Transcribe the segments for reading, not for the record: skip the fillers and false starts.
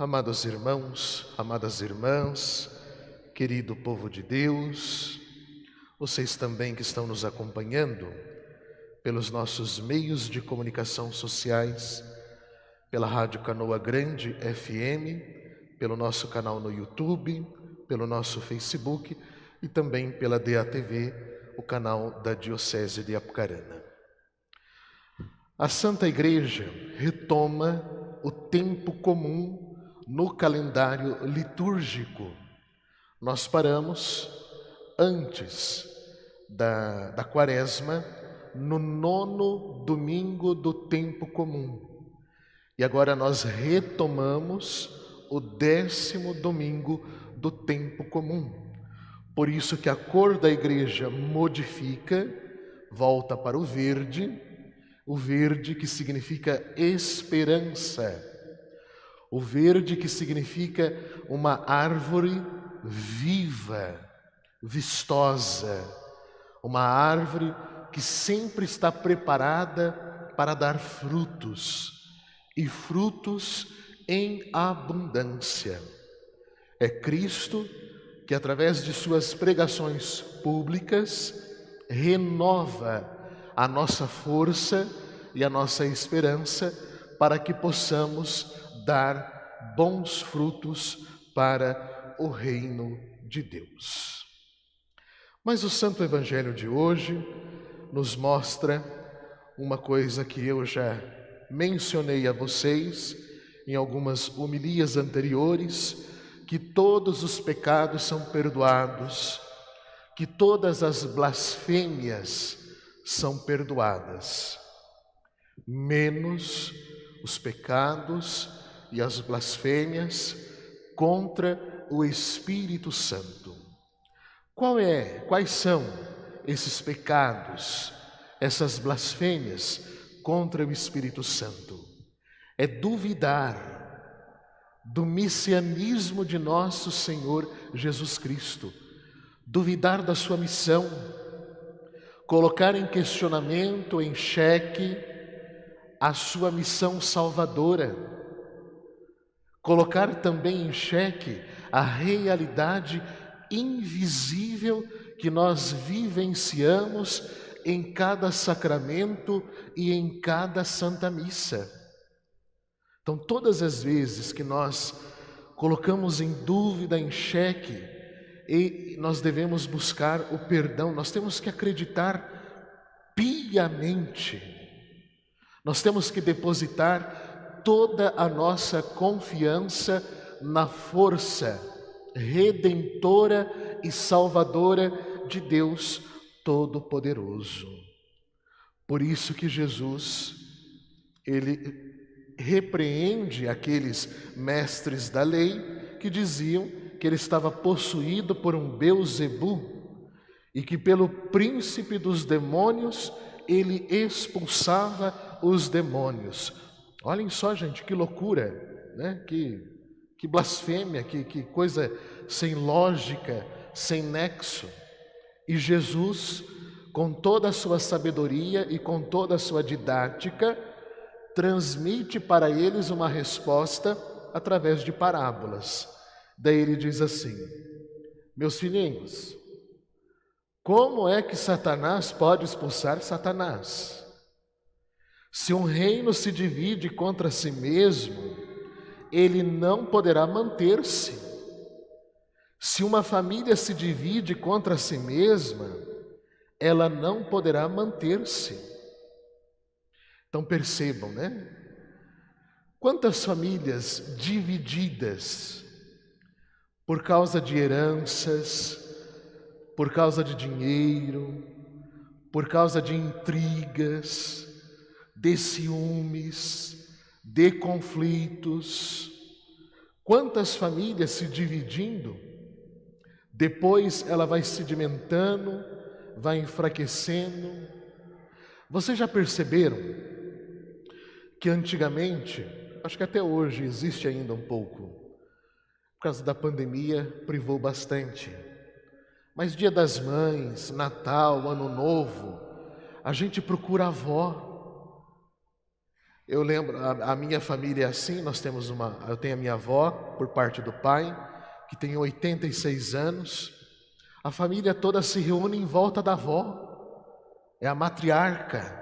Amados irmãos, amadas irmãs, querido povo de Deus, vocês também que estão nos acompanhando pelos nossos meios de comunicação sociais, pela Rádio Canoa Grande FM, pelo nosso canal no YouTube, pelo nosso Facebook e também pela DATV, o canal da Diocese de Apucarana. A Santa Igreja retoma o tempo comum no calendário litúrgico. Nós paramos antes da Quaresma, no 9º domingo do tempo comum. E agora nós retomamos o 10º domingo do tempo comum. Por isso que a cor da igreja modifica, volta para o verde que significa esperança. O verde que significa uma árvore viva, vistosa, uma árvore que sempre está preparada para dar frutos, e frutos em abundância. É Cristo que, através de suas pregações públicas, renova a nossa força e a nossa esperança para que possamos dar bons frutos para o reino de Deus. Mas o Santo Evangelho de hoje nos mostra uma coisa que eu já mencionei a vocês em algumas homilias anteriores, que todos os pecados são perdoados, que todas as blasfêmias são perdoadas, menos os pecados e as blasfêmias contra o Espírito Santo. Quais são esses pecados, essas blasfêmias contra o Espírito Santo? É duvidar do messianismo de nosso Senhor Jesus Cristo, duvidar da sua missão, colocar em questionamento, em xeque, a sua missão salvadora, colocar também em xeque a realidade invisível que nós vivenciamos em cada sacramento e em cada Santa Missa. Então, todas as vezes que nós colocamos em dúvida, em xeque, e nós devemos buscar o perdão, nós temos que acreditar piamente, nós temos que depositar toda a nossa confiança na força redentora e salvadora de Deus Todo-Poderoso. Por isso que Jesus, ele repreende aqueles mestres da lei que diziam que ele estava possuído por um Beelzebu e que pelo príncipe dos demônios ele expulsava os demônios. Olhem só, gente, que loucura, né? Que blasfêmia, que coisa sem lógica, sem nexo. E Jesus, com toda a sua sabedoria e com toda a sua didática, transmite para eles uma resposta através de parábolas. Daí ele diz assim: meus filhinhos, como é que Satanás pode expulsar Satanás? Se um reino se divide contra si mesmo, ele não poderá manter-se. Se uma família se divide contra si mesma, ela não poderá manter-se. Então percebam, né? Quantas famílias divididas por causa de heranças, por causa de dinheiro, por causa de intrigas, de ciúmes, de conflitos. Quantas famílias se dividindo, depois ela vai sedimentando, vai enfraquecendo. Vocês já perceberam que antigamente, acho que até hoje existe ainda um pouco, por causa da pandemia, privou bastante, mas Dia das Mães, Natal, Ano Novo, a gente procura a avó. Eu lembro, a minha família é assim, eu tenho a minha avó, por parte do pai, que tem 86 anos. A família toda se reúne em volta da avó, é a matriarca.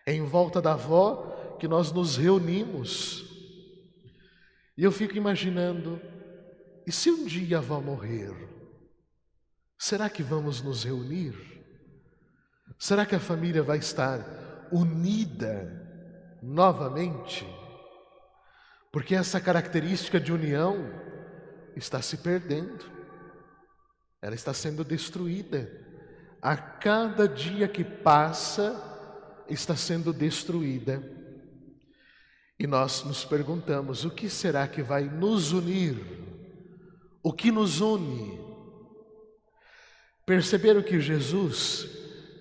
É em volta da avó que nós nos reunimos. E eu fico imaginando, e se um dia a avó morrer, será que vamos nos reunir? Será que a família vai estar unida novamente? Porque essa característica de união está se perdendo, ela está sendo destruída. A cada dia que passa, está sendo destruída. E nós nos perguntamos, o que será que vai nos unir? O que nos une? Perceberam que Jesus,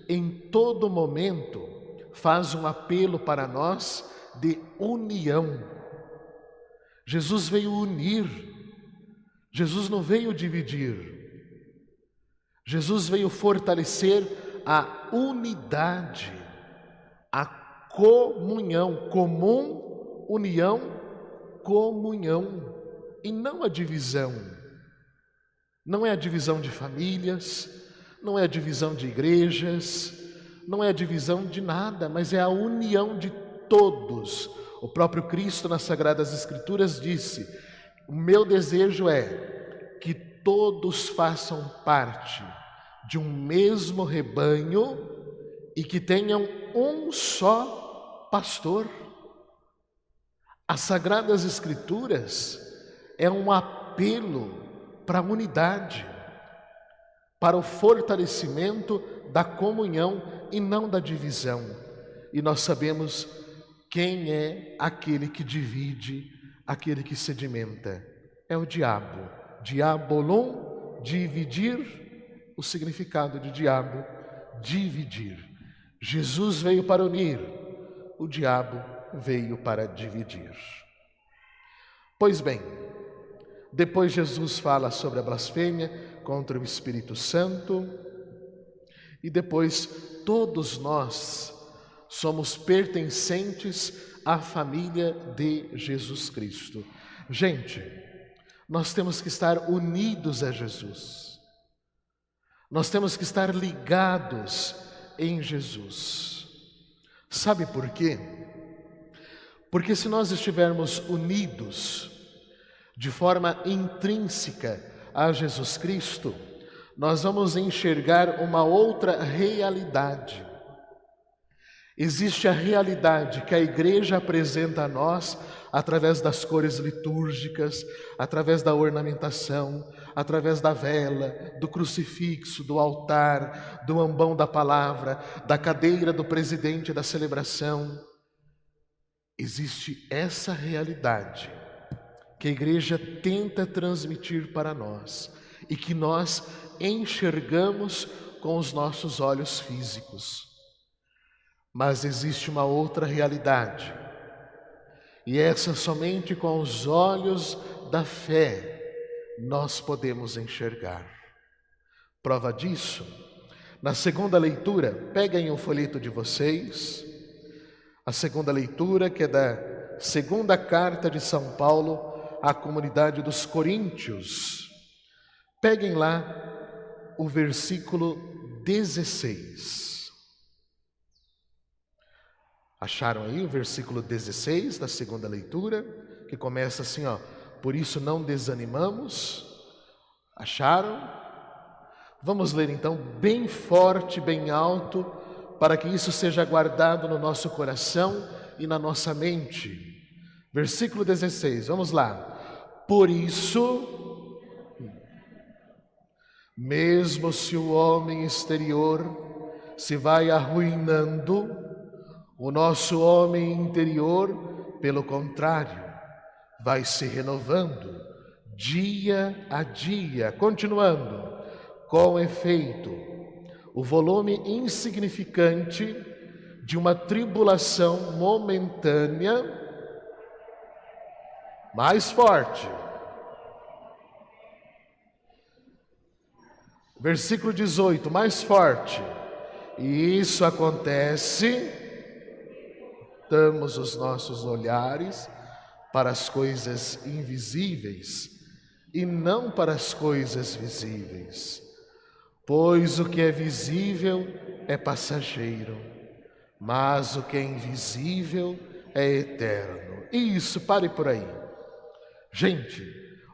em todo momento, faz um apelo para nós de união. Jesus veio unir, Jesus não veio dividir. Jesus veio fortalecer a unidade, a comunhão, comum, união, comunhão, e não a divisão. Não é a divisão de famílias, não é a divisão de igrejas, não é a divisão de nada, mas é a união de todos. O próprio Cristo nas Sagradas Escrituras disse: o meu desejo é que todos façam parte de um mesmo rebanho e que tenham um só pastor. As Sagradas Escrituras é um apelo para a unidade, para o fortalecimento da comunhão e não da divisão. E nós sabemos quem é aquele que divide, aquele que sedimenta. É o diabo. Diabolon, dividir. O significado de diabo, dividir. Jesus veio para unir, o diabo veio para dividir. Pois bem, depois Jesus fala sobre a blasfêmia contra o Espírito Santo, e depois todos nós somos pertencentes à família de Jesus Cristo. Gente, nós temos que estar unidos a Jesus. Nós temos que estar ligados em Jesus. Sabe por quê? Porque se nós estivermos unidos de forma intrínseca a Jesus Cristo, nós vamos enxergar uma outra realidade. Existe a realidade que a igreja apresenta a nós através das cores litúrgicas, através da ornamentação, através da vela, do crucifixo, do altar, do ambão da palavra, da cadeira do presidente da celebração. Existe essa realidade que a igreja tenta transmitir para nós e que nós enxergamos com os nossos olhos físicos. Mas existe uma outra realidade, e essa somente com os olhos da fé nós podemos enxergar. Prova disso, na segunda leitura, peguem o folheto de vocês, a segunda leitura, que é da segunda carta de São Paulo à comunidade dos Coríntios. Peguem lá o versículo 16. Acharam aí o versículo 16 da segunda leitura, que começa assim, ó: por isso não desanimamos. Acharam? Vamos ler então bem forte, bem alto, para que isso seja guardado no nosso coração e na nossa mente. Versículo 16, vamos lá. Por isso, mesmo se o homem exterior se vai arruinando, o nosso homem interior, pelo contrário, vai se renovando dia a dia. Continuando, com efeito, o volume insignificante de uma tribulação momentânea, mais forte. Versículo 18, mais forte. E isso acontece voltamos os nossos olhares para as coisas invisíveis e não para as coisas visíveis. Pois o que é visível é passageiro, mas o que é invisível é eterno. Isso, pare por aí. Gente,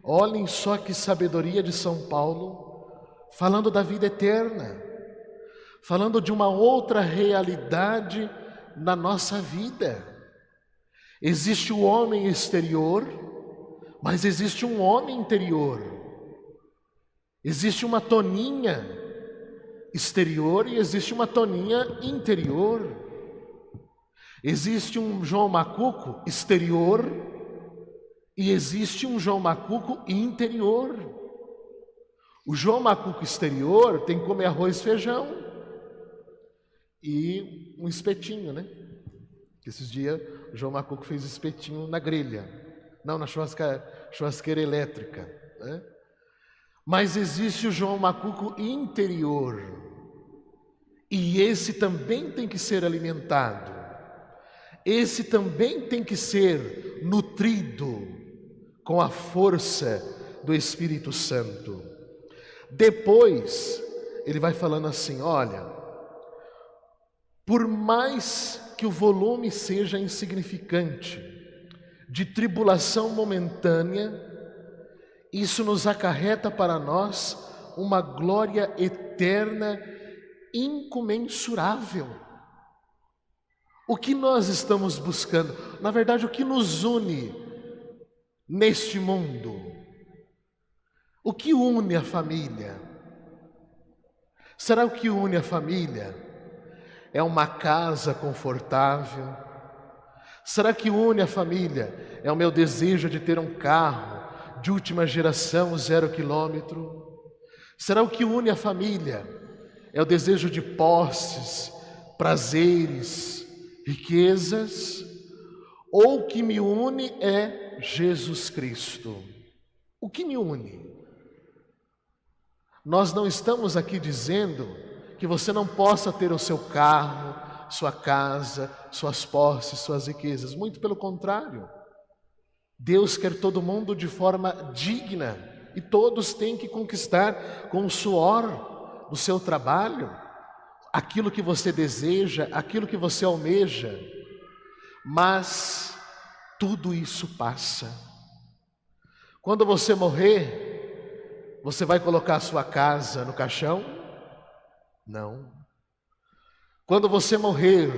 olhem só que sabedoria de São Paulo, falando da vida eterna, falando de uma outra realidade na nossa vida. Existe o homem exterior, mas existe um homem interior. Existe uma Toninha exterior e existe uma Toninha interior. Existe um João Macuco exterior e existe um João Macuco interior. O João Macuco exterior tem que comer arroz e feijão e um espetinho, né? Esses dias o João Macuco fez espetinho na grelha, não na churrasqueira elétrica, né? Mas existe o João Macuco interior, e esse também tem que ser alimentado, esse também tem que ser nutrido com a força do Espírito Santo. Depois, ele vai falando assim, olha, por mais que o volume seja insignificante, de tribulação momentânea, isso nos acarreta para nós uma glória eterna incomensurável. O que nós estamos buscando? Na verdade, o que nos une neste mundo? O que une a família? Será o que une a família? É uma casa confortável? Será que une a família? É o meu desejo de ter um carro de última geração, 0 quilômetro? Será o que une a família? É o desejo de posses, prazeres, riquezas? Ou o que me une é Jesus Cristo? O que me une? Nós não estamos aqui dizendo que você não possa ter o seu carro, sua casa, suas posses, suas riquezas. Muito pelo contrário. Deus quer todo mundo de forma digna e todos têm que conquistar com o suor do seu trabalho aquilo que você deseja, aquilo que você almeja. Mas tudo isso passa. Quando você morrer, você vai colocar a sua casa no caixão? Não. Quando você morrer,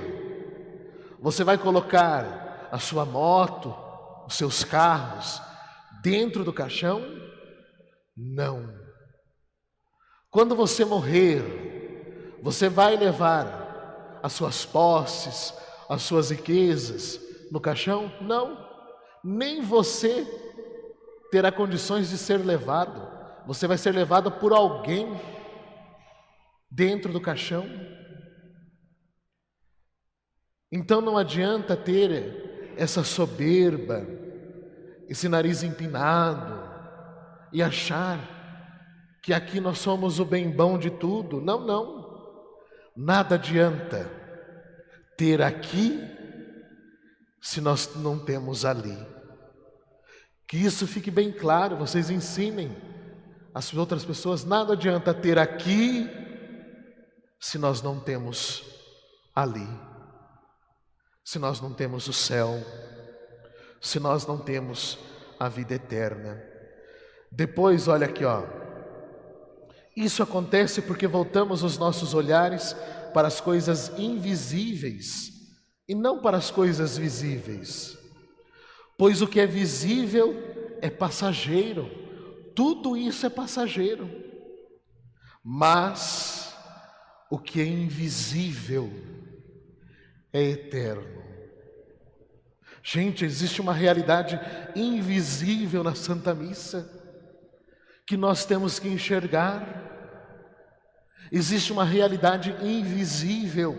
você vai colocar a sua moto, os seus carros dentro do caixão? Não. Quando você morrer, você vai levar as suas posses, as suas riquezas no caixão? Não. Nem você terá condições de ser levado. Você vai ser levado por alguém dentro do caixão. Então não adianta ter essa soberba, esse nariz empinado e achar que aqui nós somos o bem bom de tudo. Não, não. Nada adianta ter aqui se nós não temos ali. Que isso fique bem claro, vocês ensinem as outras pessoas. Nada adianta ter aqui se nós não temos ali. Se nós não temos o céu, se nós não temos a vida eterna. Depois, olha aqui, ó. Isso acontece porque voltamos os nossos olhares para as coisas invisíveis e não para as coisas visíveis. Pois o que é visível é passageiro. Tudo isso é passageiro. Mas o que é invisível é eterno. Gente, existe uma realidade invisível na Santa Missa que nós temos que enxergar. Existe uma realidade invisível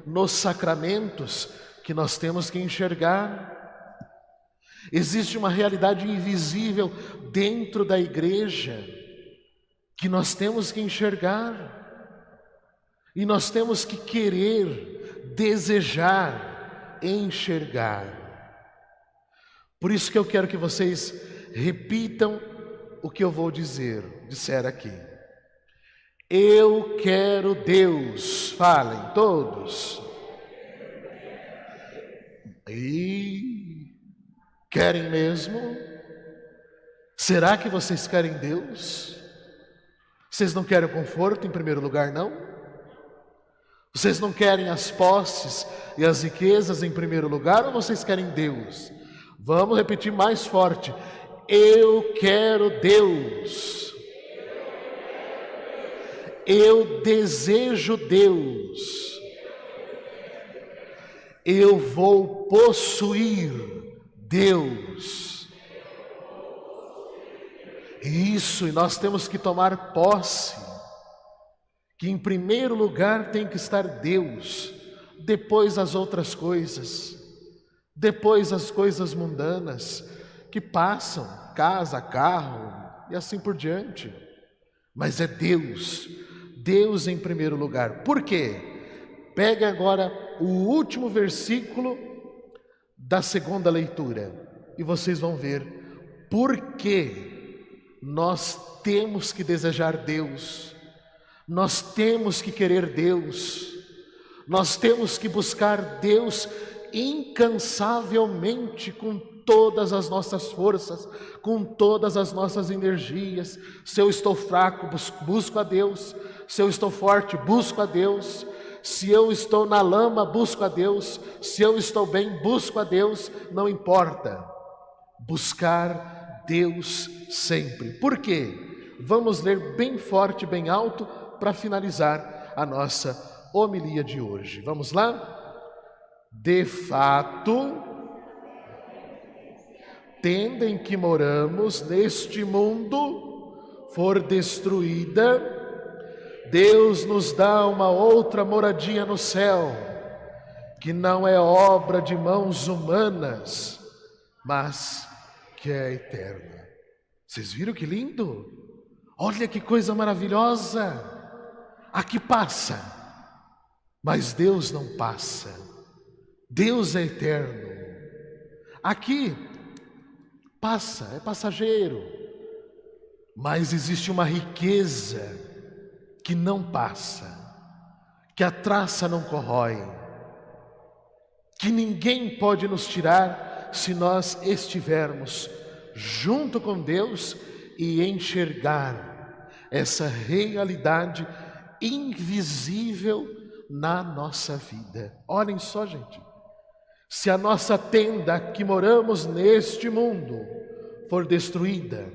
nos sacramentos que nós temos que enxergar. Existe uma realidade invisível dentro da igreja que nós temos que enxergar. E nós temos que querer, desejar enxergar. Por isso que eu quero que vocês repitam o que eu vou disser aqui. Eu quero Deus. Falem todos. E querem mesmo? Será que vocês querem Deus? Vocês não querem o conforto em primeiro lugar, não? Vocês não querem as posses e as riquezas em primeiro lugar, ou vocês querem Deus? Vamos repetir mais forte. Eu quero Deus. Eu desejo Deus. Eu vou possuir Deus. Isso, e nós temos que tomar posse, que em primeiro lugar tem que estar Deus, depois as outras coisas, depois as coisas mundanas que passam, casa, carro e assim por diante. Mas é Deus, Deus em primeiro lugar. Por quê? Pegue agora o último versículo da segunda leitura e vocês vão ver por que nós temos que desejar Deus, nós temos que querer Deus, nós temos que buscar Deus incansavelmente com todas as nossas forças, com todas as nossas energias. Se eu estou fraco, busco a Deus. Se eu estou forte, busco a Deus. Se eu estou na lama, busco a Deus. Se eu estou bem, busco a Deus. Não importa. Buscar Deus sempre. Por quê? Vamos ler bem forte, bem alto, para finalizar a nossa homilia de hoje. Vamos lá? De fato, tenda em que moramos neste mundo for destruída, Deus nos dá uma outra moradia no céu, que não é obra de mãos humanas, mas que é eterna. Vocês viram que lindo? Olha que coisa maravilhosa! Aqui passa, mas Deus não passa. Deus é eterno. Aqui passa, é passageiro, mas existe uma riqueza que não passa, que a traça não corrói, que ninguém pode nos tirar se nós estivermos junto com Deus e enxergar essa realidade invisível na nossa vida. Olhem só, gente. Se a nossa tenda que moramos neste mundo for destruída,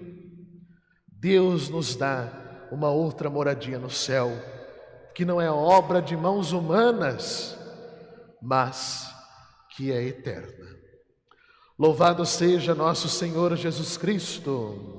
Deus nos dá uma outra moradia no céu, que não é obra de mãos humanas, mas que é eterna. Louvado seja nosso Senhor Jesus Cristo.